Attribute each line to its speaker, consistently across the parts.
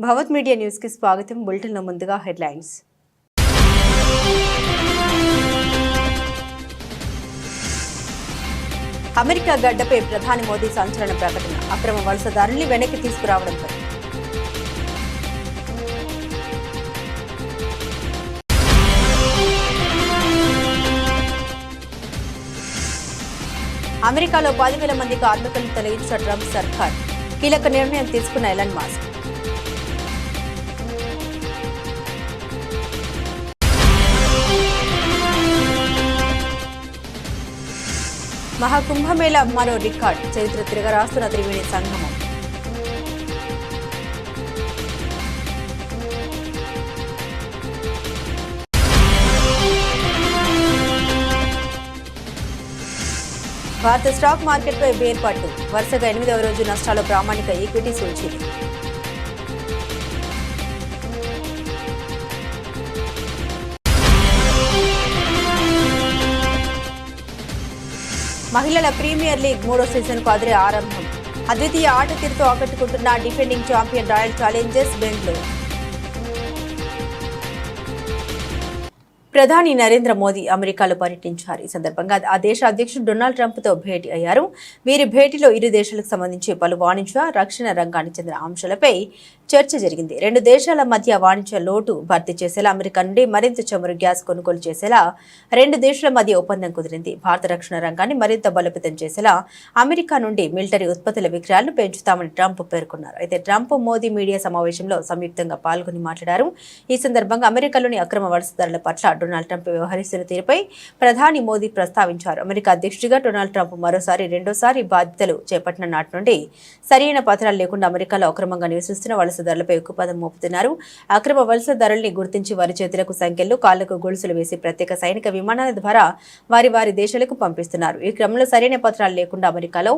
Speaker 1: భవత్ media news కి స్వాగతం. Bulletin లో ముందుగా హెడ్లైన్స్. అమెరికా గడ్డపై ప్రధాని మోదీ సంచలన ప్రకటన. అక్రమ వలసదారుల్ని వెనక్కి తీసుకురావడంపై అమెరికాలో 10,000 మంది కార్మికులను తొలగించిన ట్రంప్ సర్కార్ కీలక నిర్ణయం తీసుకున్న ఎలన్ మస్క్. మహాకుంభమేళ మరో రికార్డ్, చరిత్ర తిరగరాస్తున్న త్రివేణి సంగమం. భారత స్టాక్ మార్కెట్పై బేర్పాటు, వరుసగా 8వ రోజు నష్టాలు. ప్రామాణిక ఈక్విటీ సూచీలు. మహిళల ప్రీమియర్ లీగ్ 3వ సీజన్కు అదిరే ఆరంభం. అద్వితీయ ఆట తీరుతో ఆకట్టుకుంటున్న defending champion royal challengers Bengaluru. ప్రధాని నరేంద్ర మోదీ అమెరికాలో పర్యటించారు. ఈ సందర్భంగా ఆ దేశ అధ్యక్షుడు డొనాల్డ్ ట్రంప్తో భేటీ అయ్యారు. వీరి భేటీలో ఇరు దేశాలకు సంబంధించి పలు వాణిజ్య, రక్షణ రంగానికి చెందిన అంశాలపై చర్చ జరిగింది. 2 దేశాల మధ్య వాణిజ్య లోటు భర్తీ చేసేలా అమెరికా నుండి మరింత చమురు గ్యాస్ కొనుగోలు చేసేలా 2 దేశాల మధ్య ఒప్పందం కుదిరింది. భారత రక్షణ రంగాన్ని మరింత బలోపేతం చేసేలా అమెరికా నుండి మిలిటరీ ఉత్పత్తుల విక్రయాలను పెంచుతామని ట్రంప్ పేర్కొన్నారు. అయితే ట్రంప్ మోదీ మీడియా సమావేశంలో సంయుక్తంగా పాల్గొని మాట్లాడారు. ఈ సందర్భంగా అమెరికాలోని అక్రమ వలసదారుల పట్ల డొనాల్డ్ ట్రంప్ వ్యవహరిస్తున్న తీరుపై ప్రధాని మోదీ ప్రస్తావించారు. అమెరికా అధ్యక్షుడిగా డొనాల్డ్ ట్రంప్ రెండోసారి బాధ్యతలు చేపట్టిన నాటి నుండి సరైన పత్రాలు లేకుండా అమెరికాలో అక్రమంగా నివసిస్తున్న వలసదారులపై ఉక్కుపాదం మోపుతున్నారు. అక్రమ వలసదారుల్ని గుర్తించి వారి చేతులకు సంఖ్యలు, కాళ్లకు గొలుసులు వేసి ప్రత్యేక సైనిక విమానాల ద్వారా వారి దేశాలకు పంపిస్తున్నారు. ఈ క్రమంలో సరైన పత్రాలు లేకుండా అమెరికాలో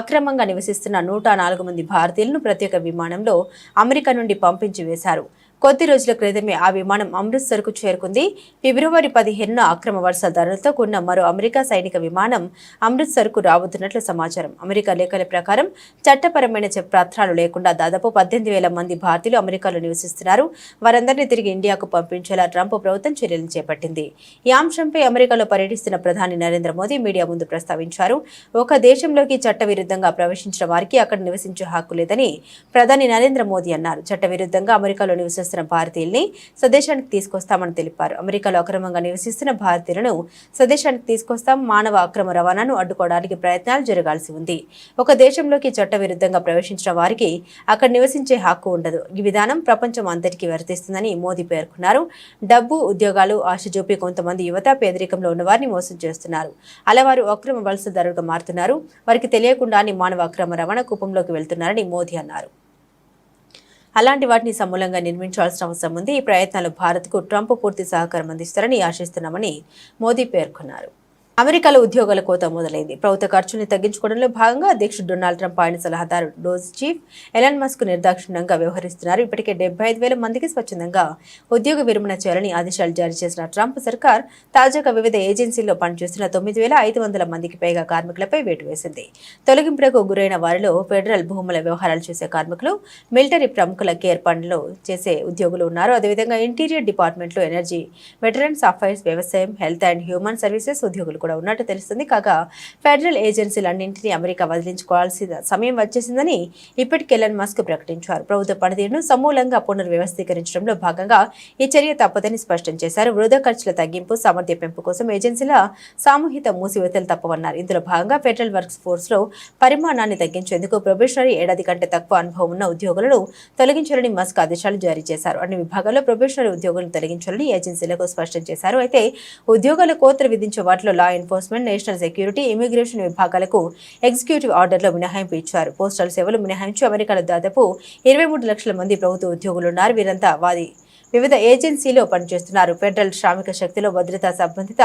Speaker 1: అక్రమంగా నివసిస్తున్న 104 మంది భారతీయులను ప్రత్యేక విమానంలో అమెరికా నుండి పంపించి వేశారు. కొద్ది రోజుల క్రితమే ఆ విమానం అమృత్సర్కు చేరుకుంది. ఫిబ్రవరి 15న అక్రమ వలసదారులతో కూడిన మరో అమెరికా సైనిక విమానం అమృత్సర్కు రాబోతున్నట్లు సమాచారం. అమెరికా లేఖల ప్రకారం చట్టపరమైన పత్రాలు లేకుండా దాదాపు 18,000 మంది భారతీయులు అమెరికాలో నివసిస్తున్నారు. వారందరినీ తిరిగి ఇండియాకు పంపించేలా ట్రంప్ ప్రభుత్వం చర్యలు చేపట్టింది. ఈ అంశంపై అమెరికాలో పర్యటిస్తున్న ప్రధాని నరేంద్ర మోదీ మీడియా ముందు ప్రస్తావించారు. ఒక దేశంలోకి చట్టవిరుద్ధంగా ప్రవేశించిన వారికి అక్కడ నివసించే హక్కు లేదని ప్రధాని నరేంద్ర మోదీ అన్నారు. చట్టవిరుద్ధంగా అమెరికాలో నివసిస్తున్న భారతీయుల్ని స్వదేశానికి తీసుకొస్తామని తెలిపారు. అమెరికాలో అక్రమంగా నివసిస్తున్న భారతీయులను స్వదేశానికి తీసుకొస్తాం. మానవ అక్రమ రవాణాను అడ్డుకోవడానికి ప్రయత్నాలు జరగాల్సి ఉంది. ఒక దేశంలోకి చట్టవిరుద్ధంగా ప్రవేశించిన వారికి అక్కడ నివసించే హక్కు ఉండదు. ఈ విధానం ప్రపంచం అంతటికీ వర్తిస్తుందని మోదీ పేర్కొన్నారు. డబ్బు, ఉద్యోగాలు ఆశ చూపి కొంతమంది యువత పేదరికంలో ఉన్న వారిని మోసం చేస్తున్నారు. అలా వారు అక్రమ వలసదారులుగా మారుతున్నారు. వారికి తెలియకుండానే మానవ అక్రమ రవాణా కూపంలోకి వెళ్తున్నారని మోదీ అన్నారు. అలాంటి వాటిని సమూలంగా నిర్మించాల్సిన అవసరం ఉంది. ఈ ప్రయత్నాలు భారత్కు ట్రంప్ పూర్తి సహకారం అందిస్తారని ఆశిస్తున్నామని మోదీ పేర్కొన్నారు. అమెరికాలో ఉద్యోగాల కోత మొదలైంది. ప్రభుత్వ ఖర్చుల్ని తగ్గించుకోవడంలో భాగంగా అధ్యక్షుడు డొనాల్డ్ ట్రంప్, ఆయన సలహాదారు డోజ్ చీఫ్ ఎలన్ మస్క్ నిర్దాక్షిణ్యంగా వ్యవహరిస్తున్నారు. ఇప్పటికే 75,000 మందికి స్వచ్ఛందంగా ఉద్యోగ విరమణ చేయాలని ఆదేశాలు జారీ చేసిన ట్రంప్ సర్కార్ తాజాగా వివిధ ఏజెన్సీల్లో పనిచేస్తున్న 9,500 మందికి పైగా కార్మికులపై వేటు వేసింది. తొలగింపులకు గురైన వారిలో ఫెడరల్ భూముల వ్యవహారాలు చేసే కార్మికులు, మిలిటరీ ప్రముఖుల కేర్ పనులు చేసే ఉద్యోగులు ఉన్నారు. అదేవిధంగా ఇంటీరియర్ డిపార్ట్మెంట్లో ఎనర్జీ, వెటరన్స్ అఫైర్స్, వ్యవసాయం, హెల్త్ అండ్ హ్యూమన్ సర్వీసెస్ ఉద్యోగులు ఉన్నట్టు తెలుస్తుంది. కాగా ఫెడరల్ ఏజెన్సీలన్నింటినీ అమెరికా వదిలించుకోవాల్సిన సమయం వచ్చేసిందని ఇప్పటికే ఎలన్ మస్క్ ప్రకటించారు. ప్రభుత్వ పనితీరును సమూలంగా పునర్వ్యవస్థీకరించడంలో భాగంగా ఈ చర్య తప్పదని స్పష్టం చేశారు. వృధా ఖర్చుల తగ్గింపు, సామర్థ్య పెంపు కోసం ఏజెన్సీల సామూహిక మూసివేతలు తప్పవన్నారు. ఇందులో భాగంగా ఫెడరల్ వర్క్స్ ఫోర్స్ లో పరిమాణాన్ని తగ్గించేందుకు ప్రొబేషనరీ ఏడాది కంటే తక్కువ అనుభవం ఉన్న ఉద్యోగులను తొలగించాలని మస్క్ ఆదేశాలు జారీ చేశారు. అన్ని విభాగాల్లో ప్రొబేషనరీ ఉద్యోగులను తొలగించాలని ఏజెన్సీలకు స్పష్టం చేశారు. అయితే ఉద్యోగాల కోతలు విధించే వాటిలో law enforcement, national security, immigration విభాగాలకు ఎగ్జిక్యూటివ్ ఆర్డర్లో మినహాయింపు ఇచ్చారు. పోస్టల్ సేవలు మినహాయించి అమెరికాలో దాదాపు 23 లక్షల మంది ప్రభుత్వ ఉద్యోగులు ఉన్నారు. వీరంతా వివిధ ఏజెన్సీలో పనిచేస్తున్నారు. ఫెడరల్ శ్రామిక శక్తిలో భద్రతా సంబంధిత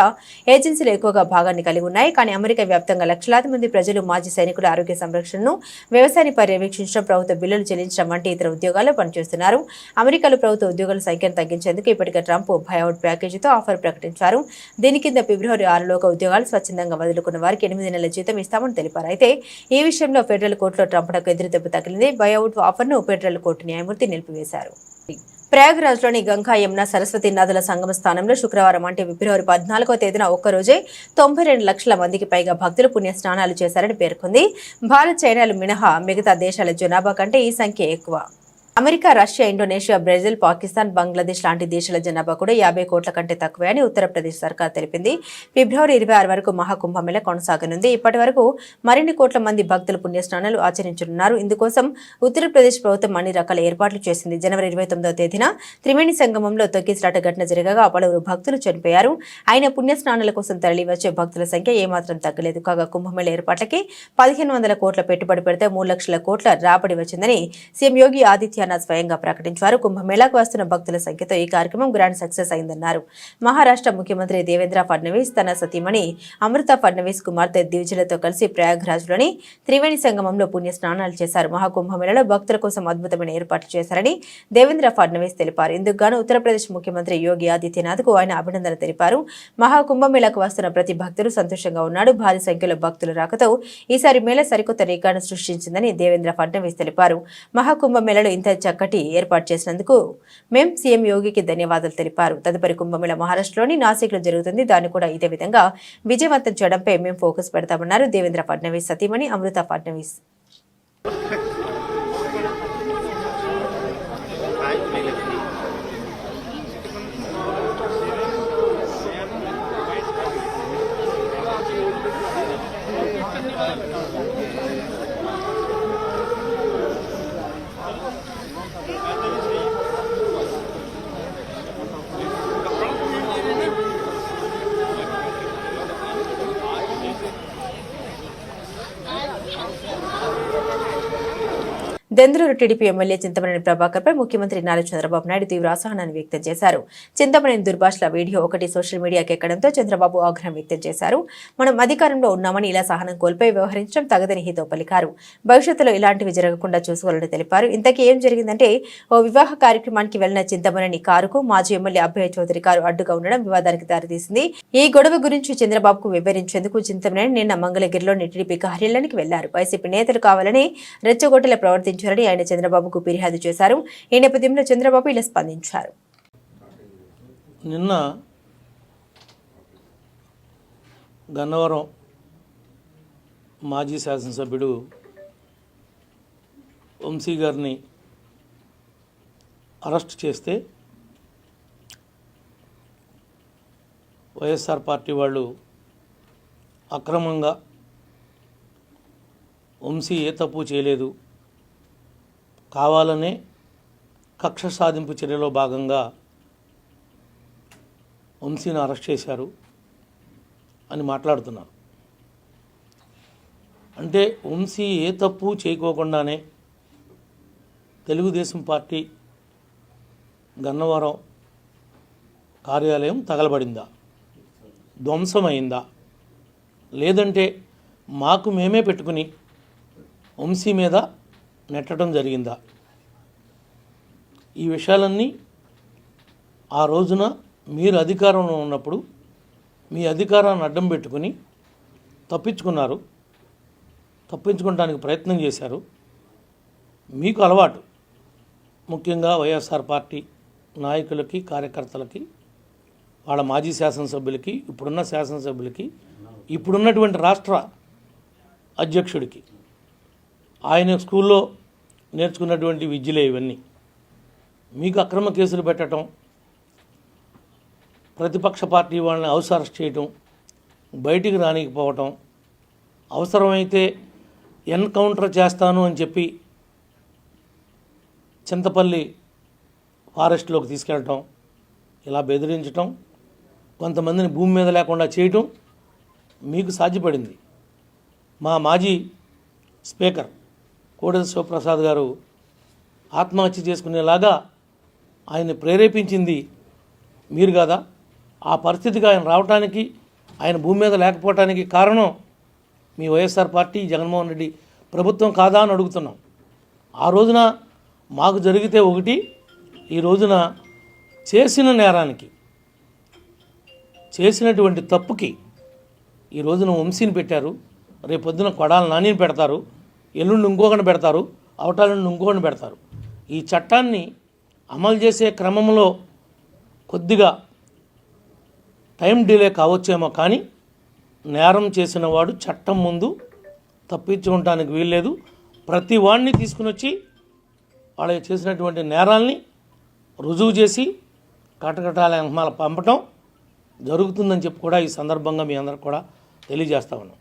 Speaker 1: ఏజెన్సీలు ఎక్కువగా భాగాన్ని కలిగి ఉన్నాయి. కానీ అమెరికా వ్యాప్తంగా లక్షలాది మంది ప్రజలు మాజీ సైనికుల ఆరోగ్య సంరక్షణను, వ్యవసాయాన్ని పర్యవేక్షించడం, ప్రభుత్వ బిల్లులు చెల్లించడం వంటి ఇతర ఉద్యోగాల్లో పనిచేస్తున్నారు. అమెరికాలో ప్రభుత్వ ఉద్యోగుల సంఖ్యను తగ్గించేందుకు ఇప్పటికే ట్రంప్ బయౌట్ ప్యాకేజీతో ఆఫర్ ప్రకటించారు. దీని కింద ఫిబ్రవరి 6లోగా ఉద్యోగాలు స్వచ్ఛందంగా వదులుకున్న వారికి 8 నెలల జీతం ఇస్తామని తెలిపారు. అయితే ఈ విషయంలో ఫెడరల్ కోర్టులో ట్రంప్కు ఎదురుదెబ్బ తగిలింది. బయౌట్ ఆఫర్ను ఫెడరల్ కోర్టు న్యాయమూర్తి నిలిపివేశారు. ప్రయాగ్రాజ్లోని గంగా, యమున, సరస్వతి నదుల సంగమ స్థానంలో శుక్రవారం అంటే ఫిబ్రవరి 14వ తేదీన ఒక్కరోజే 92 లక్షల మందికి పైగా భక్తులు పుణ్య స్నానాలు చేశారని పేర్కొంది. భారత్, చైనాలు మినహా మిగతా దేశాల జనాభా కంటే ఈ సంఖ్య ఎక్కువ. America, Russia, Indonesia, Brazil, Pakistan, Bangladesh లాంటి దేశాల జనాభా కూడా 50 కోట్ల కంటే తక్కువే అని ఉత్తరప్రదేశ్ సర్కార్ తెలిపింది. ఫిబ్రవరి 26 వరకు మహాకుంభమేళ కొనసాగనుంది. ఇప్పటి వరకు మరిన్ని కోట్ల మంది భక్తులు పుణ్యస్నానాలు ఆచరించనున్నారు. ఇందుకోసం ఉత్తరప్రదేశ్ ప్రభుత్వం అన్ని రకాల ఏర్పాట్లు చేసింది. జనవరి 29వ తేదీన త్రివేణి సంగమంలో తొక్కిసలాట ఘటన జరగగా పలువురు భక్తులు చనిపోయారు. ఆయన పుణ్యస్నానాల కోసం తరలివచ్చే భక్తుల సంఖ్య ఏమాత్రం తగ్గలేదు. కాగా కుంభమేళ ఏర్పాట్లకి 1500 కోట్ల పెట్టుబడి పెడితే 3 లక్షల కోట్ల రాబడి వచ్చిందని సీఎం యోగి ఆదిత్యనాథ్ స్వయంగా ప్రకటించారు. కుంభమేళాకు వస్తున్న భక్తుల సంఖ్యతో ఈ కార్యక్రమం గ్రాండ్ సక్సెస్ అయిందన్నారు. మహారాష్ట్ర ముఖ్యమంత్రి దేవేంద్ర ఫడ్నవీస్ తన సతీమణి అమృత ఫడ్నవీస్ కుమార్తె దివిజలతో కలిసి ప్రయాగ్రాజ్లోని త్రివేణి సంగమంలో పుణ్య స్నానాలు చేశారు. మహాకుంభమేళలో భక్తుల కోసం అద్భుతమైన ఏర్పాట్లు చేశారని దేవేంద్ర ఫడ్నవీస్ తెలిపారు. ఇందుకు గాను ఉత్తరప్రదేశ్ ముఖ్యమంత్రి యోగి ఆదిత్యనాథ్కు ఆయన అభినందన తెలిపారు. మహాకుంభమేళాకు వస్తున్న ప్రతి భక్తుడు సంతోషంగా ఉన్నాడు. భారీ సంఖ్యలో భక్తుల రాకతో ఈసారి మేళ సరికొత్త రికార్డు సృష్టించిందని దేవేంద్ర ఫడ్నవీస్ తెలిపారు. మహాకుంభమేళలో ఇంత చక్కటి ఏర్పాటు చేసినందుకు మేం సీఎం యోగికి ధన్యవాదాలు తెలిపారు. తదుపరి కుంభమేళ మహారాష్ట్రలోని నాసిక్లో జరుగుతుంది. దాన్ని కూడా ఇదే విధంగా విజయవంతం చేయడంపై మేం ఫోకస్ పెడతామన్నారు దేవేంద్ర ఫడ్నవీస్ సతీమణి అమృత ఫడ్నవీస్. దెందులూరు టీడీపీ ఎమ్మెల్యే చింతమనేని ప్రభాకర్పై ముఖ్యమంత్రి నారా చంద్రబాబు నాయుడు తీవ్ర అసహనాన్ని వ్యక్తం చేశారు. చింతమనేని దుర్భాషల వీడియో ఒకటి సోషల్ మీడియాకి ఎక్కడంతో చంద్రబాబు ఆగ్రహం వ్యక్తం చేశారు. మనం అధికారంలో ఉన్నామని ఇలా సహనం కోల్పోయి వ్యవహరించడం తగదని హితో పలికారు. భవిష్యత్తులో ఇలాంటివి జరగకుండా చూసుకోవాలని తెలిపారు. ఇంతకీ ఏం జరిగిందంటే ఓ వివాహ కార్యక్రమానికి వెళ్లిన చింతమనేని కారుకు మాజీ ఎమ్మెల్యే అభయ చౌదరి కారు అడ్డుగా ఉండడం వివాదానికి దారితీసింది. ఈ గొడవ గురించి చంద్రబాబుకు వివరించేందుకు చింతమనేని నిన్న మంగళగిరిలోని టీడీపీ కార్యాలయానికి వెళ్లారు. వైసీపీ నేతలు కావాలని రెచ్చగొట్టేలా ప్రవర్తించారు. ఆయన చంద్రబాబుకు ఫిర్యాదు చేశారు. ఈ నేపథ్యంలో చంద్రబాబు ఇలా స్పందించారు.
Speaker 2: నిన్న గన్నవరం మాజీ శాసనసభ్యుడు వంశీ గారిని అరెస్ట్ చేస్తే వైఎస్ఆర్ పార్టీ వాళ్ళు అక్రమంగా వంశీ ఏ తప్పు చేయలేదు, కావాలనే కక్ష సాధింపు చర్యలో భాగంగా వంశీని అరెస్ట్ చేశారు అని మాట్లాడుతున్నారు. అంటే వంశీ ఏ తప్పు చేయకోకుండానే తెలుగుదేశం పార్టీ గన్నవరం కార్యాలయం తగలబడిందా, ధ్వంసమైందా, లేదంటే మాకు మేమే పెట్టుకుని వంశీ మీద నెట్టడం జరిగిందా? ఈ విషయాలన్నీ ఆ రోజున మీరు అధికారంలో ఉన్నప్పుడు మీ అధికారాన్ని అడ్డం పెట్టుకుని తప్పించుకోవడానికి ప్రయత్నం చేశారు. మీకు అలవాటు, ముఖ్యంగా వైఎస్ఆర్ పార్టీ నాయకులకి, కార్యకర్తలకి, వాళ్ళ మాజీ శాసనసభ్యులకి, ఇప్పుడున్న శాసనసభ్యులకి, ఇప్పుడున్నటువంటి రాష్ట్ర అధ్యక్షుడికి ఆయన స్కూల్లో నేర్చుకున్నటువంటి విద్యలే ఇవన్నీ. మీకు అక్రమ కేసులు పెట్టడం, ప్రతిపక్ష పార్టీ వాళ్ళని హౌస్ అరెస్ట్ చేయటం, బయటికి రానికపోవటం, అవసరమైతే ఎన్కౌంటర్ చేస్తాను అని చెప్పి చింతపల్లి ఫారెస్ట్లోకి తీసుకెళ్ళటం, ఇలా బెదిరించటం, కొంతమందిని భూమి మీద లేకుండా చేయటం మీకు సాధ్యపడింది. మా మాజీ స్పీకర్ కోడెల శివప్రసాద్ గారు ఆత్మహత్య చేసుకునేలాగా ఆయన్ని ప్రేరేపించింది మీరు కదా? ఆ పరిస్థితికి ఆయన రావడానికి, ఆయన భూమి మీద లేకపోవడానికి కారణం మీ వైఎస్ఆర్ పార్టీ, జగన్మోహన్ రెడ్డి ప్రభుత్వం కాదా అని అడుగుతున్నాం. ఆ రోజున మాకు జరిగితే ఒకటి, ఈ రోజున చేసిన నేరానికి, చేసినటువంటి తప్పుకి ఈ రోజున వంశీని పెట్టారు, రేపొద్దున కొడాల నానిని పెడతారు, ఎల్లుండి ఇంకొకరిని పెడతారు, అవటాలను ఇంకొకరిని పెడతారు. ఈ చట్టాన్ని అమలు చేసే క్రమంలో కొద్దిగా టైం డిలే కావచ్చేమో, కానీ నేరం చేసిన వాడు చట్టం ముందు తప్పించుకోవటానికి వీల్లేదు. ప్రతి వాడిని తీసుకుని వచ్చి వాళ్ళు చేసినటువంటి నేరాల్ని రుజువు చేసి కటకటాల పంపటం జరుగుతుందని చెప్పి కూడా ఈ సందర్భంగా మీ అందరికి కూడా తెలియజేస్తా ఉన్నాం.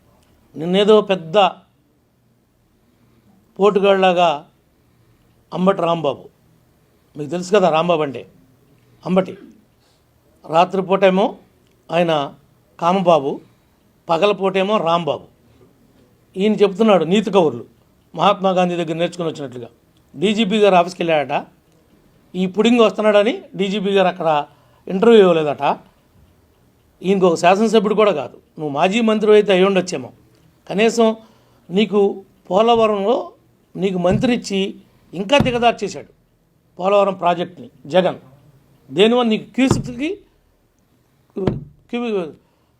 Speaker 2: నిన్నేదో పెద్ద పోటుగాళ్ళలాగా అంబటి రాంబాబు, మీకు తెలుసు కదా రాంబాబు అంటే అంబటి, రాత్రిపూటేమో ఆయన కామబాబు, పగలపూటేమో రాంబాబు. ఈయన చెప్తున్నాడు నీతి కౌరులు మహాత్మా గాంధీ దగ్గర నేర్చుకుని వచ్చినట్లుగా. డీజీపీ గారు ఆఫీస్కి వెళ్ళాడట, ఈ పుడింగ్ వస్తున్నాడని డీజీపీ గారు అక్కడ ఇంటర్వ్యూ ఇవ్వలేదట. ఈయనకు ఒక శాసనసభ్యుడు కూడా కాదు, నువ్వు మాజీ మంత్రి అయితే అయి ఉండొచ్చేమో. కనీసం నీకు పోలవరంలో నీకు మంత్రి ఇచ్చి ఇంకా దిగదారు చేశాడు పోలవరం ప్రాజెక్ట్ని జగన్. దేనివల్ల నీకు క్యూసిక్కి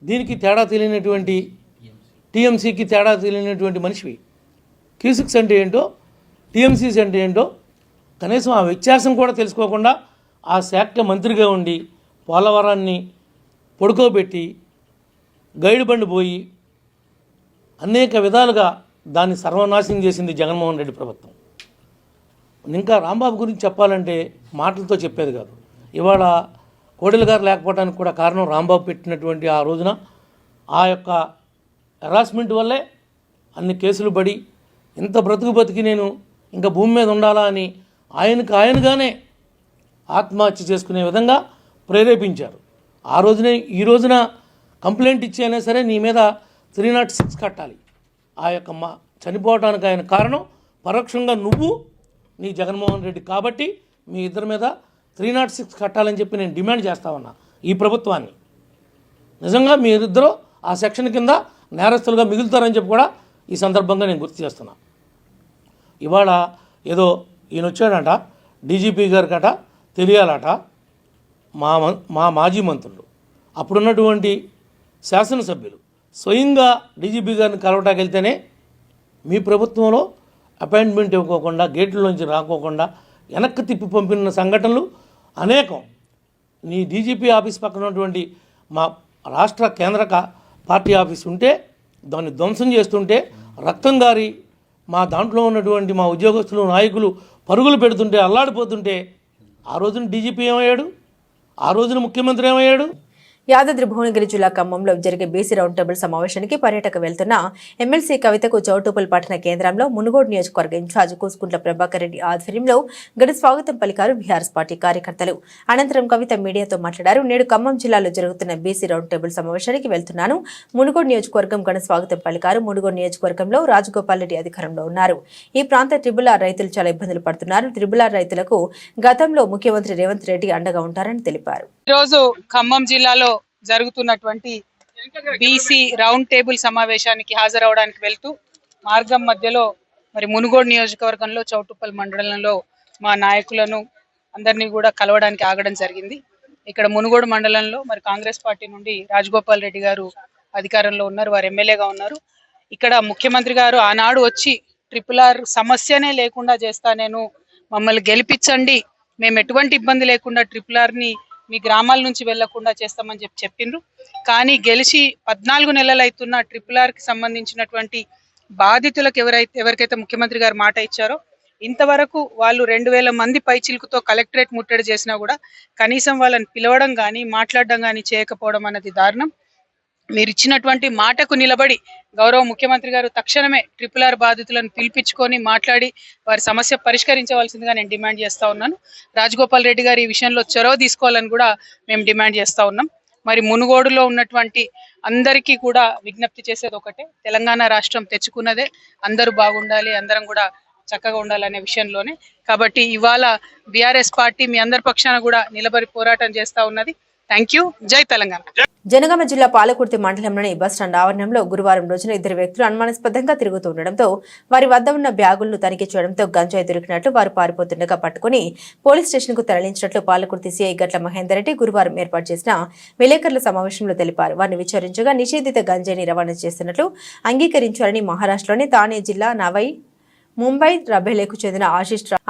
Speaker 2: దీనికి తేడా తెలియనటువంటి, టీఎంసీకి తేడా తెలియనటువంటి మనిషివి. క్యూసిక్స్ అంటే ఏంటో, టీఎంసీస్ అంటే ఏంటో కనీసం ఆ వ్యత్యాసం కూడా తెలుసుకోకుండా ఆ శాఖ మంత్రిగా ఉండి పోలవరాన్ని పడుకోబెట్టి గైడ్ బండి పోయి అనేక విధాలుగా దాన్ని సర్వనాశనం చేసింది జగన్మోహన్ రెడ్డి ప్రభుత్వం. ఇంకా రాంబాబు గురించి చెప్పాలంటే మాటలతో చెప్పేది కాదు. ఇవాళ కోడెల గారు లేకపోవడానికి కూడా కారణం రాంబాబు పెట్టినటువంటి ఆ రోజున ఆ యొక్క హెరాస్మెంట్ వల్లే అన్ని కేసులు పడి ఇంత బతికి నేను ఇంకా భూమి మీద ఉండాలా అని ఆయనగానే ఆత్మహత్య చేసుకునే విధంగా ప్రేరేపించారు. ఆ రోజునే ఈ రోజున కంప్లైంట్ ఇచ్చి అయినా సరే నీ మీద 306 కట్టాలి. ఆ యొక్క చనిపోవడానికి ఆయన కారణం పరోక్షంగా నువ్వు, నీ జగన్మోహన్ రెడ్డి కాబట్టి మీ ఇద్దరి మీద 306 కట్టాలని చెప్పి నేను డిమాండ్ చేస్తా ఉన్నా ఈ ప్రభుత్వాన్ని. నిజంగా మీరిద్దరూ ఆ సెక్షన్ కింద నేరస్తులుగా మిగులుతారని చెప్పి కూడా ఈ సందర్భంగా నేను గుర్తు చేస్తున్నా. ఇవాళ ఏదో ఈయన వచ్చాడంట, డీజీపీ గారికట తెలియాలట మా మాజీ మంత్రులు, అప్పుడున్నటువంటి శాసనసభ్యులు స్వయంగా డీజీపీ గారిని కలవటానికి వెళ్తేనే మీ ప్రభుత్వంలో అపాయింట్మెంట్ ఇవ్వకోకుండా, గేట్లలోంచి రాకోకుండా వెనక్కి తిప్పి పంపిన సంఘటనలు అనేకం. నీ డీజీపీ ఆఫీస్ పక్కన ఉన్నటువంటి మా రాష్ట్ర కేంద్ర పార్టీ ఆఫీస్ ఉంటే దాన్ని ధ్వంసం చేస్తుంటే రక్తం గారి మా దాంట్లో ఉన్నటువంటి మా ఉద్యోగస్తులు, నాయకులు పరుగులు పెడుతుంటే, అల్లాడిపోతుంటే ఆ రోజున డీజీపీ ఏమయ్యాడు? ఆ రోజున ముఖ్యమంత్రి ఏమయ్యాడు?
Speaker 1: యాదాద్రి భువనగిరి జిల్లా ఖమ్మంలో జరిగే బీసీ రౌండ్ టేబుల్ సమావేశానికి పర్యటక వెళ్తున్న ఎమ్మెల్సీ కవితకు చౌటుప్పల్ పట్టణ కేంద్రంలో మునుగోడు నియోజకవర్గ ఇన్ఛార్జ్ కూసుకుంట్ల ప్రభాకర్ రెడ్డి ఆధ్వర్యంలో ఘన స్వాగతం పలికారు బీఆర్ఎస్ పార్టీ కార్యకర్తలు. అనంతరం కవిత మీడియాతో మాట్లాడారు. నేడు ఖమ్మం జిల్లాలో జరుగుతున్న బీసీ రౌండ్ టేబుల్ సమావేశానికి వెళ్తున్నాను. మునుగోడు నియోజకవర్గం ఘన స్వాగతం పలికారు. మునుగోడు నియోజకవర్గంలో రాజగోపాల్ రెడ్డి అధికారంలో ఉన్నారు. ఈ ప్రాంత ట్రిబుల్ ఆర్ రైతులు చాలా ఇబ్బందులు పడుతున్నారు. ట్రిబుల్ ఆర్ రైతులకు గతంలో ముఖ్యమంత్రి రేవంత్ రెడ్డి అండగా ఉంటారని తెలిపారు.
Speaker 3: ఈరోజు ఖమ్మం జిల్లాలో జరుగుతున్నటువంటి బీసీ రౌండ్ టేబుల్ సమావేశానికి హాజరవడానికి వెళ్తూ మార్గం మధ్యలో మరి మునుగోడు నియోజకవర్గంలో చౌటుప్పల్ మండలంలో మా నాయకులను అందరినీ కూడా కలవడానికి ఆగడం జరిగింది. ఇక్కడ మునుగోడు మండలంలో మరి కాంగ్రెస్ పార్టీ నుండి రాజగోపాల్ రెడ్డి గారు అధికారంలో ఉన్నారు, వారు ఎమ్మెల్యేగా ఉన్నారు. ఇక్కడ ముఖ్యమంత్రి గారు ఆనాడు వచ్చి ట్రిపుల్ ఆర్ సమస్యనే లేకుండా చేస్తా, నేను మమ్మల్ని గెలిపించండి, మేము ఎటువంటి ఇబ్బంది లేకుండా ట్రిపుల్ ఆర్ని మీ గ్రామాల నుంచి వెళ్లకుండా చేస్తామని చెప్పిండ్రు. కానీ గెలిచి 14 నెలలు అవుతున్న ట్రిపుల్ ఆర్ కి సంబంధించినటువంటి బాధితులకు ఎవరికైతే ముఖ్యమంత్రి గారు మాట ఇచ్చారో ఇంతవరకు వాళ్ళు 2000 మంది పైచిలుకుతో కలెక్టరేట్ ముట్టడి చేసినా కూడా కనీసం వాళ్ళని పిలవడం కానీ మాట్లాడడం కానీ చేయకపోవడం అన్నది దారుణం. మీరు ఇచ్చినటువంటి మాటకు నిలబడి గౌరవ ముఖ్యమంత్రి గారు తక్షణమే ట్రిపుల్ ఆర్ బాధితులను పిలిపించుకొని మాట్లాడి వారి సమస్య పరిష్కరించవలసిందిగా నేను డిమాండ్ చేస్తా ఉన్నాను. రాజగోపాల్ రెడ్డి గారు ఈ విషయంలో చొరవ తీసుకోవాలని కూడా మేము డిమాండ్ చేస్తా ఉన్నాం. మరి మునుగోడులో ఉన్నటువంటి అందరికీ కూడా విజ్ఞప్తి చేసేది ఒకటే, తెలంగాణ రాష్ట్రం తెచ్చుకున్నదే, అందరూ బాగుండాలి, అందరం కూడా చక్కగా ఉండాలనే విషయంలోనే. కాబట్టి ఇవాళ బీఆర్ఎస్ పార్టీ మీ అందరి పక్షాన కూడా నిలబడి పోరాటం చేస్తా ఉన్నది. Thank you. జై తెలంగాణ.
Speaker 1: జనగామ జిల్లా పాలకుర్తి మండలంలోని బస్టాండ్ ఆవరణంలో గురువారం రోజున ఇద్దరు వ్యక్తులు అనుమానాస్పదంగా తిరుగుతూ ఉండడంతో వారి వద్ద ఉన్న బ్యాగులను తనిఖీ చేయడంతో గంజాయి దొరికినట్లు వారు పారిపోతుండగా పట్టుకుని పోలీస్ స్టేషన్ కు తరలించినట్లు పాలకుర్తి సీఐ గట్ల మహేందర్ రెడ్డి గురువారం ఏర్పాటు చేసిన విలేకరుల సమావేశంలో తెలిపారు. వారిని విచారించగా నిషేధిత గంజాయిని రవాణా చేస్తున్నట్లు అంగీకరించారని మహారాష్ట్రలోని తానే జిల్లా నవై ముంబై రబేలేకు చెందిన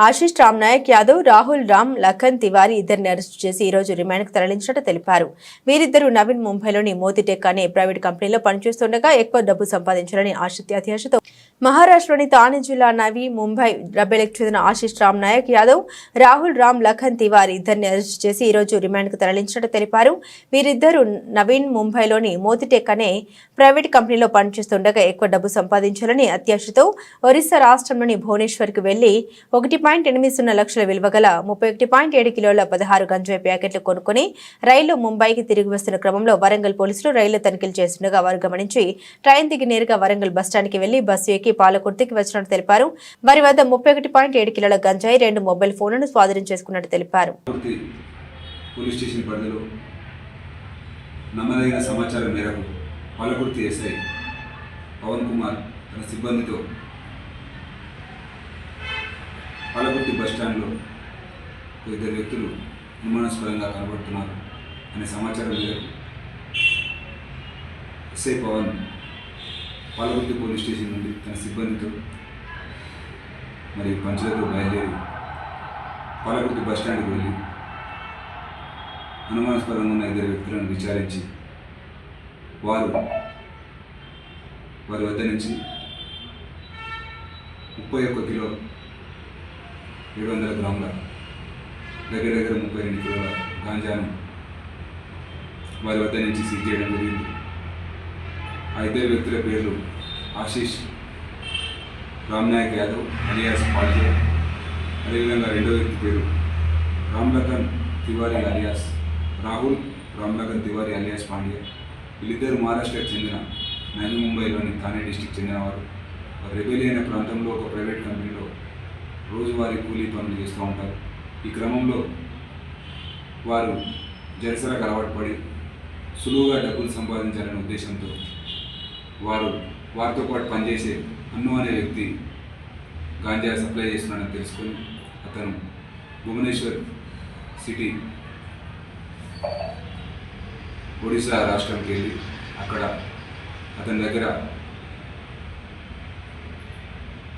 Speaker 1: ఆశిష్ రామ్ నాయక్ యాదవ్, రాహుల్ రామ్, లఖన్ తివారీ ఇద్దరిని అరెస్టు చేసి ఈ రోజు రిమాండ్ కు తరలించినట్టు తెలిపారు. వీరిద్దరూ నవీన్ ముంబైలోని మోతిటెక్ అనే ప్రైవేట్ కంపెనీలో పనిచేస్తుండగా ఎక్కువ డబ్బు సంపాదించాలని అత్యాశతో మహారాష్ట్రలోని తానే జిల్లా నవీ ముంబై రబేలేకు చెందిన ఆశిష్ రామ్ నాయక్ యాదవ్, రాహుల్ రామ్, లఖన్ తివారీ ఇద్దరిని అరెస్టు చేసి ఈ రోజు రిమాండ్ కు తరలించినట్టు తెలిపారు. వీరిద్దరూ నవీన్ ముంబైలోని మోతిటెక్ అనే ప్రైవేట్ కంపెనీలో పనిచేస్తుండగా ఎక్కువ డబ్బు సంపాదించాలని అత్యాశతో ఒరిస్సా రాష్ట్రంలోని భువనేశ్వర్ కు వెళ్లి 1.80 లక్షల విలువ గల 31.7 కిలోల 16 గంజాయి ప్యాకెట్లు కొనుక్కుని రైలు ముంబైకి తిరిగి వస్తున్న క్రమంలో వరంగల్ పోలీసులు రైలు తనిఖీలు చేస్తుండగా వారు గమనించి ట్రైన్ దిగి నేరుగా వరంగల్ బస్టాండ్కి వెళ్లి బస్సు ఎక్కి పాలకుర్తికి వచ్చినట్టు తెలిపారు. వారి వద్ద 31.7 కిలోల గంజాయి, 2 మొబైల్ ఫోన్లను స్వాధీనం చేసుకున్నట్టు తెలిపారు.
Speaker 4: పోలీస్ స్టేషన్ పరిధిలో నమ్మదగిన సమాచారం మేరకు పాలకుర్తి ఎస్ఐ పవన్ కుమార్ తన సిబ్బందితో పాలకుర్తి బస్టాండ్లో ఇద్దరు వ్యక్తులు అనుమానాస్పదంగా కనబడుతున్నారు అనే సమాచారం మేరకు SI Pavan Palakurthi police station నుండి తన సిబ్బందితో మరియు పంచులతో బయలుదేరి పాలకుర్తి బస్టాండ్కి వెళ్ళి అనుమానాస్పదంగా ఉన్న ఇద్దరు వ్యక్తులను విచారించి వారి వద్ద నుంచి 31 కిలో 700 గ్రాముల దగ్గర 32 కిలోల గాంజాను వారి వద్ద నుంచి సీజ్ చేయడం జరిగింది. ఆ ఇద్దరు వ్యక్తుల పేర్లు ఆశిష్ రామ్ నాయక్ యాదవ్ అలియాస్ పాల్కే, అదేవిధంగా రెండో వ్యక్తి పేరు రామ్లఖన్ తివారీ అలియాస్ రాహుల్, రామ్లఖన్ తివారీ అలియాస్ పాండ్య. వీళ్ళిద్దరు మహారాష్ట్రకు చెందిన నవీ ముంబైలోని థానే డిస్టిక్ చెందినవారు. రెబెలి అనే ప్రాంతంలో ఒక ప్రైవేట్ కంపెనీలో రోజువారీ కూలీ పనులు చేస్తూ ఉంటారు. ఈ క్రమంలో వారు జలసరకు అలవాటు పడి సులువుగా డబ్బులు సంపాదించాలనే ఉద్దేశంతో వారితో పాటు పనిచేసే అన్ను అనే వ్యక్తి గాంజా సప్లై చేస్తున్నాడని తెలుసుకొని అతను భువనేశ్వర్ సిటీ ఒడిశా రాష్ట్రంకి వెళ్ళి అక్కడ అతని దగ్గర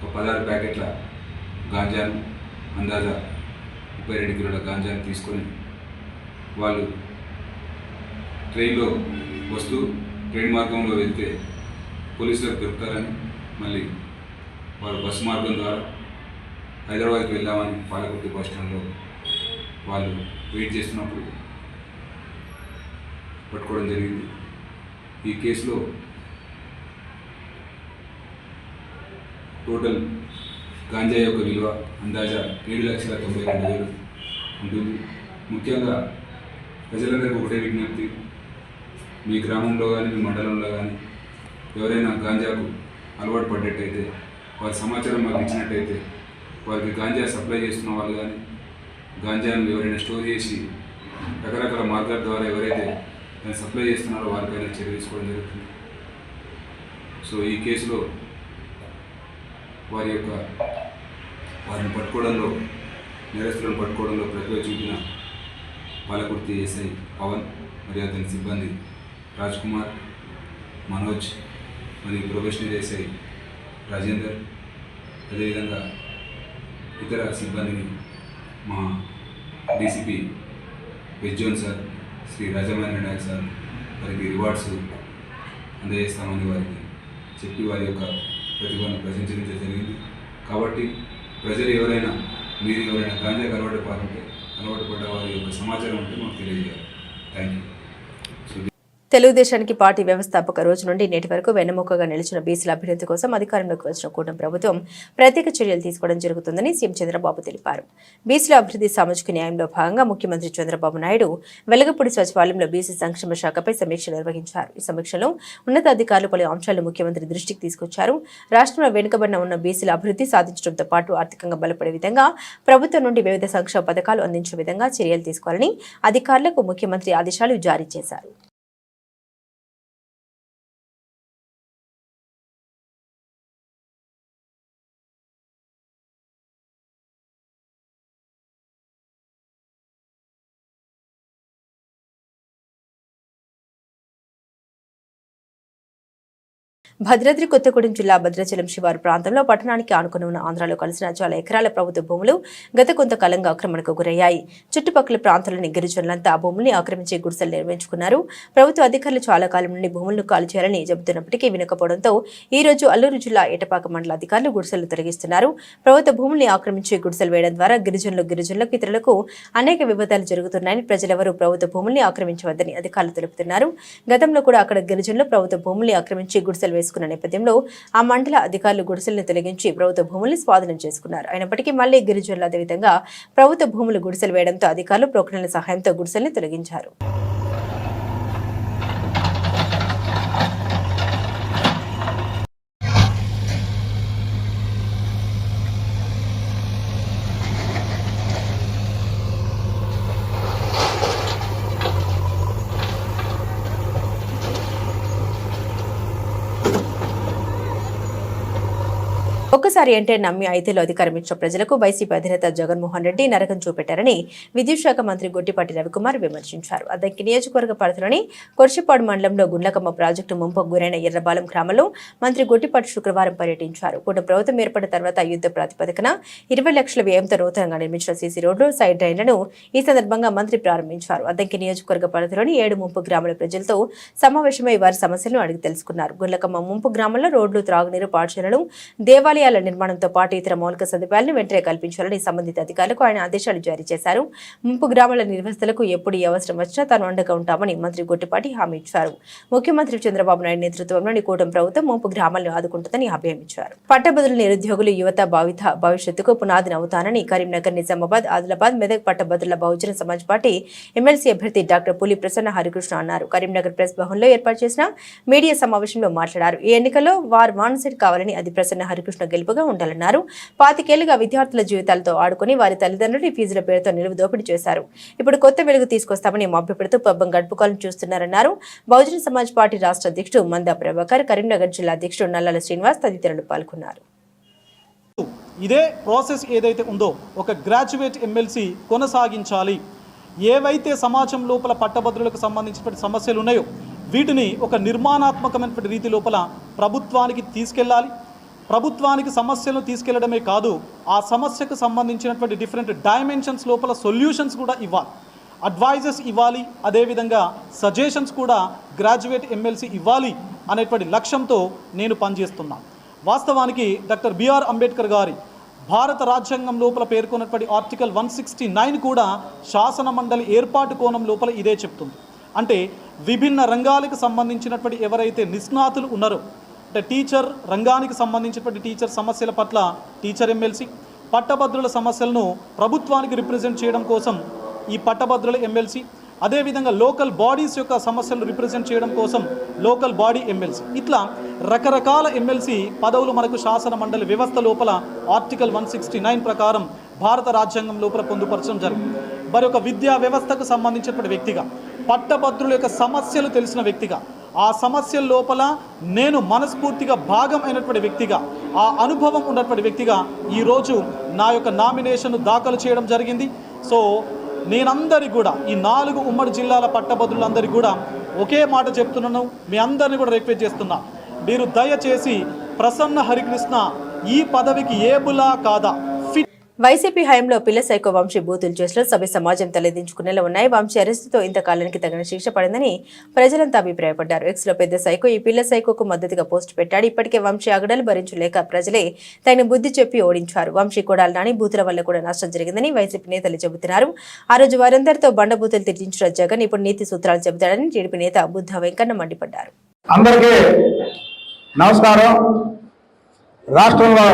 Speaker 4: ఒక 16 ప్యాకెట్ల గాంజాను, అందాజా 32 కిలోల గాంజాను తీసుకొని వాళ్ళు ట్రైన్లో వస్తూ ట్రైన్ మార్గంలో వెళ్తే పోలీసులకు దొరుకుతారని మళ్ళీ వారు బస్సు మార్గం ద్వారా హైదరాబాద్కి వెళ్దామని పాలకుర్తి బస్ స్టాండ్లో వాళ్ళు వెయిట్ చేస్తున్నప్పుడు పట్టుకోవడం జరిగింది. ఈ కేసులో టోటల్ గాంజా యొక్క విలువ అందాజా 7,92,000 ఉంటుంది. ముఖ్యంగా ప్రజలందరికీ ఒకటే విజ్ఞప్తి, మీ గ్రామంలో కానీ మీ మండలంలో కానీ ఎవరైనా గాంజాకు అలవాటు పడ్డట్టయితే వారి సమాచారం మాకు ఇచ్చినట్టయితే వారికి గాంజా సప్లై చేస్తున్న వాళ్ళు కానీ గాంజాను ఎవరైనా స్టోర్ చేసి రకరకాల మార్గాల ద్వారా ఎవరైతే దాన్ని సప్లై చేస్తున్నారో వారిపైన చర్య తీసుకోవడం జరుగుతుంది. సో ఈ కేసులో వారిని పట్టుకోవడంలో, నేరస్తులను పట్టుకోవడంలో ప్రతిభ చూపిన పాలకుర్తి ఎస్ఐ పవన్ మరియు అతని సిబ్బంది రాజ్ కుమార్, మనోజ్ మరియు ప్రొఫెషనల్ ఎస్ఐ రాజేందర్, అదేవిధంగా ఇతర సిబ్బందిని మా డీసీపీ వెజ్జోన్ సార్, శ్రీ రాజమహేంద్ర నాయక్ సార్ వారికి రివార్డ్స్ అందజేస్తామని వారికి చెప్పి వారి యొక్క ప్రతిభను ప్రశంసించడం జరిగింది. కాబట్టి ప్రజలు ఎవరైనా గాంజాకు అలవాటు పడ్డ వారి యొక్క సమాచారం ఉంటే మాకు తెలియజేయాలి. Thank you.
Speaker 1: తెలుగుదేశానికి పార్టీ వ్యవస్థాపక రోజు నుండి నేటి వరకు వెన్నెముకగా నిలిచిన బీసీల అభ్యున్నతి కోసం అధికారంలోకి వచ్చిన కూటమి ప్రభుత్వం ప్రత్యేక చర్యలు తీసుకోవడం జరుగుతుందని సీఎం చంద్రబాబు తెలిపారు. బీసీల అభివృద్ధి సామాజిక న్యాయంలో భాగంగా ముఖ్యమంత్రి చంద్రబాబు నాయుడు వెలగపూడి సచివాలయంలో బీసీ సంక్షేమ శాఖపై సమీక్ష నిర్వహించారు. ఈ సమీక్షలో ఉన్నతాధికారులు పలు అంశాలను ముఖ్యమంత్రి దృష్టికి తీసుకొచ్చారు. రాష్ట్రంలో వెనుకబడిన ఉన్న బీసీల అభివృద్ధి సాధించడంతో పాటు ఆర్థికంగా బలపడే విధంగా ప్రభుత్వం నుండి వివిధ సంక్షేమ పథకాలు అందించే విధంగా చర్యలు తీసుకోవాలని అధికారులకు ముఖ్యమంత్రి ఆదేశాలు జారీ చేశారు. భద్రాద్రి కొత్తగూడెం జిల్లా భద్రాచలం శివారు ప్రాంతంలో పట్టణానికి ఆనుకుని ఉన్న ఆంధ్రాలో కలిసిన చాలా ఎకరాల ప్రభుత్వ భూములు గత కొంతకాలంగా ఆక్రమణకు గురయ్యాయి. చుట్టుపక్కల ప్రాంతాల్లోని గిరిజనులంతా ఆ భూముల్ని ఆక్రమించి గుడిసెలు నిర్మించుకున్నారు. ప్రభుత్వ అధికారులు చాలా కాలం నుండి భూములను ఖాళీ చేయాలని చెబుతున్నప్పటికీ వినకపోవడంతో ఈ రోజు అల్లూరు జిల్లా ఏటపాక మండల అధికారులు గుడిసెలు తొలగిస్తున్నారు. ప్రభుత్వ భూముల్ని ఆక్రమించి గుడిసెలు వేయడం ద్వారా గిరిజనులకు ఇతరులకు అనేక వివాదాలు జరుగుతున్నాయని ప్రజలెవరూ ప్రభుత్వ భూముల్ని ఆక్రమించవద్దని అధికారులు తెలుపుతున్నారు. గతంలో కూడా అక్కడ గిరిజనులు ప్రభుత్వ భూముల్ని ఆక్రమించి గుడిసెలు వేసుకున్న నేపథ్యంలో ఆ మండల అధికారులు గుడిసెలను తొలగించి ప్రభుత్వ భూముల్ని స్వాధీనం చేసుకున్నారు. అయినప్పటికీ మళ్లీ గిరిజనులు అదేవిధంగా ప్రభుత్వ భూములు గుడిసెలు వేయడంతో అధికారులు ప్రొక్లైన్ల సహాయంతో గుడిసెల్ని తొలగించారు. ఒక్కసారి అంటే నమ్మి ఐదేళ్లు అధికారం ఇచ్చిన ప్రజలకు వైసీపీ అధినేత జగన్మోహన్ రెడ్డి నరకం చూపెట్టారని విద్యుత్ శాఖ మంత్రి గొట్టిపాటి రవికుమార్ విమర్శించారు. అద్దంకి నియోజకవర్గ పరిధిలోని కొర్షిపాడు మండలంలో గుండ్లకమ్మ ప్రాజెక్టు ముంపుకు గురైన ఎర్రబాలెం గ్రామంలో మంత్రి గొట్టిపాటి శుక్రవారం పర్యటించారు. కూటమి ప్రభుత్వం ఏర్పడిన తర్వాత యుద్ధ ప్రాతిపదికన 20 లక్షల వ్యయంతో నూతనంగా నిర్మించిన సీసీ రోడ్లు, సైడ్ డ్రైన్లను ఈ సందర్భంగా మంత్రి ప్రారంభించారు. అద్దంకి నియోజకవర్గ పరిధిలోని 7 ముంపు గ్రామాల ప్రజలతో సమావేశమై వారి సమస్యలను అడిగి తెలుసుకున్నారు. గుండ్లకమ్మ ముంపు గ్రామంలో రోడ్లు, త్రాగునీరు, పాఠశాలలు, దేవాలయాల నిర్మాణంతో పాటు ఇతర మౌలిక సదుపాయాలను వెంటనే కల్పించాలని సంబంధిత అధికారులకు ఆయన ఆదేశాలు జారీ చేశారు. ముంపు గ్రామాల నిర్వాసితులకు ఎప్పుడు ఏ అవసరం వచ్చినా తాను అండగా ఉంటామని మంత్రి గొట్టిపాటి హామీ ఇచ్చారు. ముఖ్యమంత్రి చంద్రబాబు నాయుడు నేతృత్వంలోని కూటమి ప్రభుత్వం ముంపు గ్రామాలను ఆదుకుంటుందని హామీ ఇచ్చారు. పట్టభద్రుల నిరుద్యోగులు యువత భవిష్యత్తుకు పునాదిని అవుతానని కరీంనగర్, నిజామాబాద్, ఆదిలాబాద్, మెదక్ పట్టభద్రుల బహుజన సమాజ్ పార్టీ ఎమ్మెల్సీ అభ్యర్థి డాక్టర్ పులి ప్రసన్న హరికృష్ణ అన్నారు. కరీంనగర్ ప్రెస్ భవన్లో ఏర్పాటు చేసిన మీడియా సమావేశంలో మాట్లాడారు. ఈ ఎన్నికల్లో వారు మానసిట్ కావాలని, అది ప్రసన్న హరికృష్ణ గెలుపుగా ఉండాలన్నారు. 25 ఏళ్లుగా విద్యార్థుల జీవితాలతో ఆడుకుని వారి తల్లిదండ్రులు ఫీజుల పేరుతో నిలువు దోపిడీ చేశారు. ఇప్పుడు కొత్త వెలుగు తీసుకొస్తామని మభ్యపెడుతూ పబ్బం గడుపుకోవాలని చూస్తున్నారన్నారు. బహుజన సమాజ్ పార్టీ రాష్ట్ర అధ్యక్షుడు మందా ప్రభాకర్, కరీంనగర్ జిల్లా అధ్యక్షుడు నల్లాల శ్రీనివాస్ తదితరులు పాల్గొన్నారు.
Speaker 5: ఇదే ప్రాసెస్ ఏదైతే ఉందో ఒక గ్రాడ్యుయేట్ ఎమ్మెల్సీ కొనసాగించాలి. ఏవైతే సమాజం లోపల పట్టభద్రులకు సంబంధించినటువంటి సమస్యలు ఉన్నాయో వీటిని ఒక నిర్మాణాత్మకమైనటువంటి రీతి లోపల ప్రభుత్వానికి తీసుకెళ్లాలి. ప్రభుత్వానికి సమస్యలను తీసుకెళ్లడమే కాదు, ఆ సమస్యకు సంబంధించినటువంటి డిఫరెంట్ డైమెన్షన్స్ లోపల సొల్యూషన్స్ కూడా ఇవ్వాలి, అడ్వైజెస్ ఇవ్వాలి, అదేవిధంగా సజెషన్స్ కూడా గ్రాడ్యుయేట్ ఎమ్మెల్సీ ఇవ్వాలి అనేటువంటి లక్ష్యంతో నేను పనిచేస్తున్నాను. వాస్తవానికి డాక్టర్ బిఆర్ అంబేద్కర్ గారి భారత రాజ్యాంగం లోపల పేర్కొన్నటువంటి ఆర్టికల్ 169 కూడా శాసన మండలి ఏర్పాటు కోణం లోపల ఇదే చెప్తుంది. అంటే విభిన్న రంగాలకు సంబంధించినటువంటి ఎవరైతే నిష్ణాతులు ఉన్నారో, అంటే టీచర్ రంగానికి సంబంధించినటువంటి టీచర్ సమస్యల పట్ల టీచర్ ఎమ్మెల్సీ, పట్టభద్రుల సమస్యలను ప్రభుత్వానికి రిప్రజెంట్ చేయడం కోసం ఈ పట్టభద్రుల ఎమ్మెల్సీ, అదేవిధంగా లోకల్ బాడీస్ యొక్క సమస్యలను రిప్రజెంట్ చేయడం కోసం లోకల్ బాడీ ఎమ్మెల్సీ, ఇట్లా రకరకాల ఎమ్మెల్సీ పదవులు మనకు శాసన మండలి వ్యవస్థ లోపల ఆర్టికల్ 169 ప్రకారం భారత రాజ్యాంగం లోపల పొందుపరచడం జరిగింది. మరి ఒక విద్యా వ్యవస్థకు సంబంధించినటువంటి వ్యక్తిగా, పట్టభద్రుల యొక్క సమస్యలు తెలిసిన వ్యక్తిగా, ఆ సమస్యల లోపల నేను మనస్ఫూర్తిగా భాగం అయినటువంటి వ్యక్తిగా, ఆ అనుభవం ఉన్నటువంటి వ్యక్తిగా ఈరోజు నా యొక్క నామినేషన్ దాఖలు చేయడం జరిగింది. సో నేనందరికీ కూడా ఈ 4 ఉమ్మడి జిల్లాల పట్టభద్రులందరికీ కూడా ఒకే మాట చెప్తున్నాను, మీ అందరినీ కూడా రిక్వెస్ట్ చేస్తున్నా, మీరు దయచేసి ప్రసన్న హరికృష్ణ ఈ పదవికి ఏబులా కాదా,
Speaker 1: వైసీపీ హయాంలో పిల్ల సైకో వంశీ బూతులు చేసిన సభ్య సమాజం తలెదించుకునేలా ఉన్నాయి. వంశీ అరెస్టుతో ఇంతకాలానికి తగిన శిక్ష పడిందని ప్రజలంతా అభిప్రాయపడ్డారు. ఎక్స్ లో పెద్ద సైకో ఈ పిల్ల సైకోకు మద్దతుగా పోస్ట్ పెట్టాడు. ఇప్పటికే వంశీ అగడలు భరించలేక ప్రజలే తగిన బుద్ధి చెప్పి ఓడించారు. వంశీ కొడాలి నాని బూతుల వల్ల కూడా నష్టం జరిగిందని వైసీపీ నేతలు చెబుతున్నారు. ఆ రోజు వారందరితో బండబూతులు తిట్టించిన జగన్ ఇప్పుడు నీతి సూత్రాలు చెబుతాడని టీడీపీ నేత బుద్ధ వెంకన్న మండిపడ్డారు.
Speaker 6: అందరికీ నమస్కారం. రాష్ట్రంలో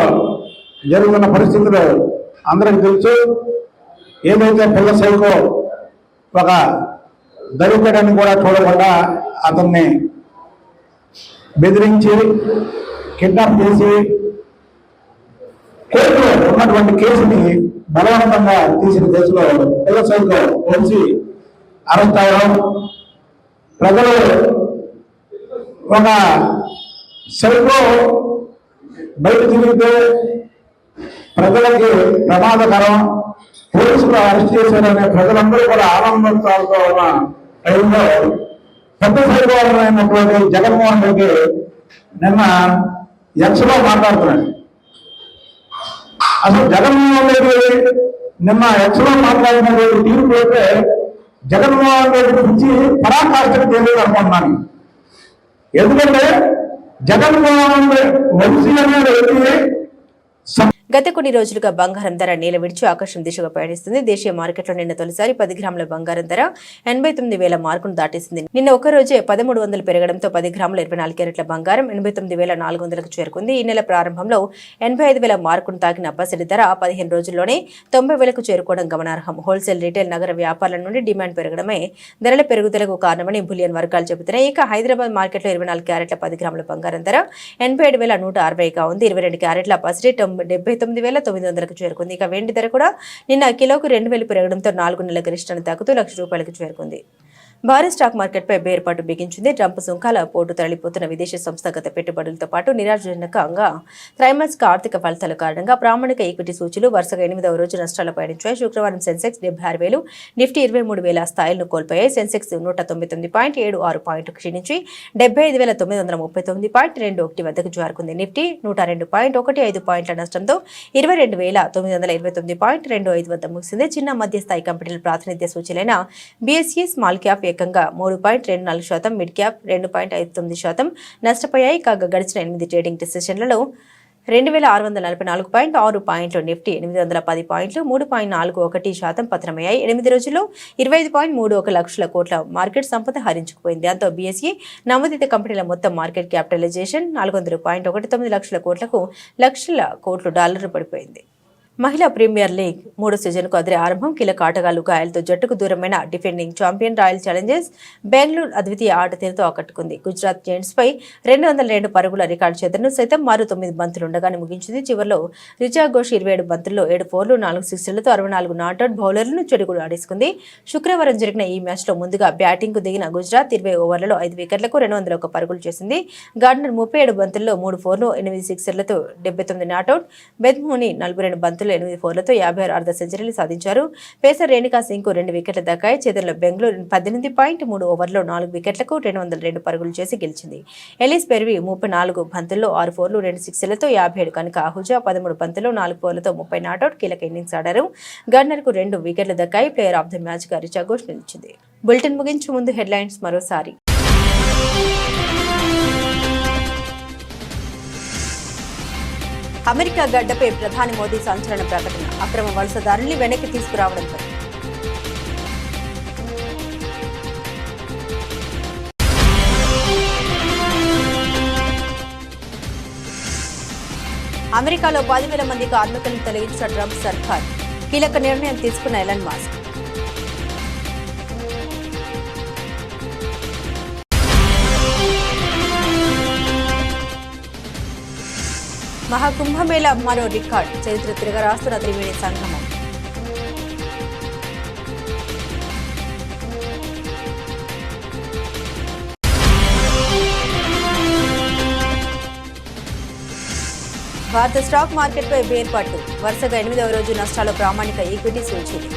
Speaker 6: జరుగుతున్న పరిస్థితులు అందరికీ తెలుసు. ఏదైతే పిల్ల సైకో ఒక దళితుడని కూడా చూడకుండా అతన్ని బెదిరించి కిడ్నాప్ చేసి కోర్టులో ఉన్నటువంటి కేసుని బలవంతంగా తీసిన కేసులో పిల్ల సైకో వచ్చి అరెస్ట్ అవ్వడం, ప్రజలు ఒక సైకో బయట తిరిగితే ప్రజలకి ప్రమాదకరం, పోలీసులు అరెస్ట్ చేశారనే ప్రజలందరూ కూడా ఆనందోత్సాహాలతో ఉన్న టైంలో పెద్ద సైకో అయినటువంటి జగన్మోహన్ రెడ్డి నిన్న ఎక్స్లో మాట్లాడుతున్నాడు. అసలు జగన్మోహన్ రెడ్డి నిన్న ఎక్స్లో మాట్లాడినటువంటి తీర్పు అయితే జగన్మోహన్ రెడ్డి గురించి పరాకాష్ఠకు తెలియదు అనుకుంటున్నాను. ఎందుకంటే జగన్మోహన్ వంశీ అనే వ్యక్తి
Speaker 1: గత కొన్ని రోజులుగా బంగారం ధర నేల విడిచి ఆకాశం దిశగా పయనిస్తుంది. దేశీయ మార్కెట్లో నిన్న తొలిసారి 10 గ్రాముల బంగారం ధర 89,000 మార్కును దాటేసింది. నిన్న ఒక్కరోజే 1300 పెరగడంతో 10 గ్రాముల 24 క్యారెట్ల బంగారం 89,400కు చేరుకుంది. ఈ నెల ప్రారంభంలో 85,000 మార్కును తాకిన పసిడి ధర 15 రోజుల్లోనే 90,000కు చేరుకోవడం గమనార్హం. హోల్సేల్, రీటైల్, నగర వ్యాపారాల నుండి డిమాండ్ పెరగడమే ధరల పెరుగుదలకు కారణమని బులియన్ వర్గాలు చెబుతున్నాయి. ఇక హైదరాబాద్ మార్కెట్లో 24 క్యారెట్ల 10 గ్రాముల బంగారం ధర 87,160గా ఉంది. 22 క్యారెట్ల పసిడి 79,900కు చేరుకుంది. ఇక వెండి ధర కూడా నిన్న కిలోకు 2,000 పెరగడంతో 4 నెలల గరిష్టాన్ని తాకుతూ ₹1,00,000కు చేరుకుంది. భారీ స్టాక్ మార్కెట్పై బేర్పాటు బిగించింది. ట్రంప్ సుంకాల పోటు తరలిపోతున్న విదేశీ సంస్థాగత పెట్టుబడులతో పాటు నిరాశజనకంగా త్రైమాసిక ఆర్థిక ఫలితాల కారణంగా ప్రామాణిక ఈక్విటీ సూచీలు వరుసగా 8వ రోజు నష్టాలు పయనించాయి. శుక్రవారం సెన్సెక్స్ 76,000, నిఫ్టీ 23,000 స్థాయిలను కోల్పోయాయి. సెన్సెక్స్ 199.76 పాయింట్లు క్షీణించి 75,939.21 వద్దకు జారుకుంది. నిఫ్టీ 102.15 పాయింట్ల నష్టంతో 22,929.25 వద్ద ముగిసింది. చిన్న మధ్య స్థాయి కంపెనీల ప్రాతినిధ్య సూచీలైన బీఎస్ఈ స్మాల్ క్యాప్ ఏకంగా 3.24%, మిడ్ క్యాప్ 2.59% నష్టపోయాయి. కాగా గడిచిన 8 ట్రేడింగ్ సెషన్లలో 2,644.6 పాయింట్లు, నిఫ్టీ 810 పాయింట్లు 3.41% పతనమయ్యాయి. 8 రోజుల్లో 25.31 లక్షల కోట్ల మార్కెట్ సంపద హరించుకుపోయింది. దాంతో బీఎస్ఈ నమోదిత కంపెనీల మొత్తం మార్కెట్ క్యాపిటలైజేషన్ 400.19 లక్షల కోట్లు డాలర్లు పడిపోయింది. మహిళా ప్రీమియర్ లీగ్ 3వ సీజన్కు అదిరే ఆరంభం. కీలక ఆటగాళ్లు గాయాలతో జట్టుకు దూరమైన defending champion royal challengers Bengaluru అద్వితీయ ఆట తీరుతో ఆకట్టుకుంది. గుజరాత్ జెయింట్స్ పై 202 పరుగుల రికార్డు చేతను సైతం మరో 9 బంతులు ఉండగానే ముగించింది. చివరిలో రిచా ఘోష్ 27 బంతుల్లో 7 ఫోర్లు 4 సిక్సర్లతో 64 నాట్అవుట్ బౌలర్లను చెడుగుడు ఆడేసుకుంది. శుక్రవారం జరిగిన ఈ మ్యాచ్లో ముందుగా బ్యాటింగ్కు దిగిన గుజరాత్ 20 ఓవర్లలో 5 వికెట్లకు 201 పరుగులు చేసింది. గార్డనర్ 37 బంతుల్లో 3 ఫోర్లు 8 సిక్సర్లతో 79 నాట్అవుట్, బెద్మోని 42 బంతుల్లో 8 ఫోర్లతో 56 అర్ధ సెంచరీలు సాధించారు. పేసర్ రేణుకా సింగ్ కు 2 వికెట్లు దక్కాయి. చేతుల్లో బెంగళూరు 18.3 ఓవర్లో 4 వికెట్లకు 202 పరుగులు చేసి గెలిచింది. ఎలిస్ పెర్వి 34 బంతుల్లో 6 ఫోర్లు 2 సిక్సర్లతో 57, కనుక ఆహుజా 13 బంతుల్లో 4 ఫోర్లతో 30 నాట్అవుట్ కీలక ఇన్నింగ్స్ ఆడారు. గవర్నర్ కు 2 వికెట్లు దక్కాయి. ప్లేయర్ ఆఫ్ ది మ్యాచ్ గా రిచా ఘోష్ నిలిచింది. బులెటిన్ ముగించే ముందు హెడ్లైన్స్ మరోసారి. అమెరికా గడ్డపై ప్రధాని మోదీ సంచలన ప్రకటన, అక్రమ వలసదారుల్ని వెనక్కి తీసుకురావడంపై. అమెరికాలో 10,000 మంది కార్మికులను తొలగించిన ట్రంప్ సర్కార్, కీలక నిర్ణయం తీసుకున్న ఎలన్ మస్క్. మహాకుంభమేళ మరో రికార్డ్, చరిత్ర తిరగరాస్తున్న త్రివేణి సంగమం. భారత స్టాక్ మార్కెట్పై బేర్పాటు, వరుసగా 8వ రోజు నష్టాలు ప్రామాణిక ఈక్విటీ సూచీలు.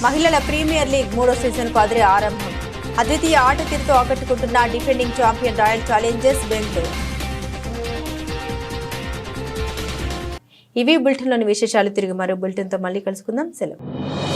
Speaker 1: మహిళల ప్రీమియర్ లీగ్ 3వ సీజన్కు అదిరే ఆరంభం. అద్వితీయ ఆట తీరుతో ఆకట్టుకుంటున్న defending champion royal challengers Bengaluru. ఇవి బులెటిన్లోని విశేషాలు. తిరిగి మరో బులెటిన్తో మళ్ళీ కలుసుకుందాం. సెలవు.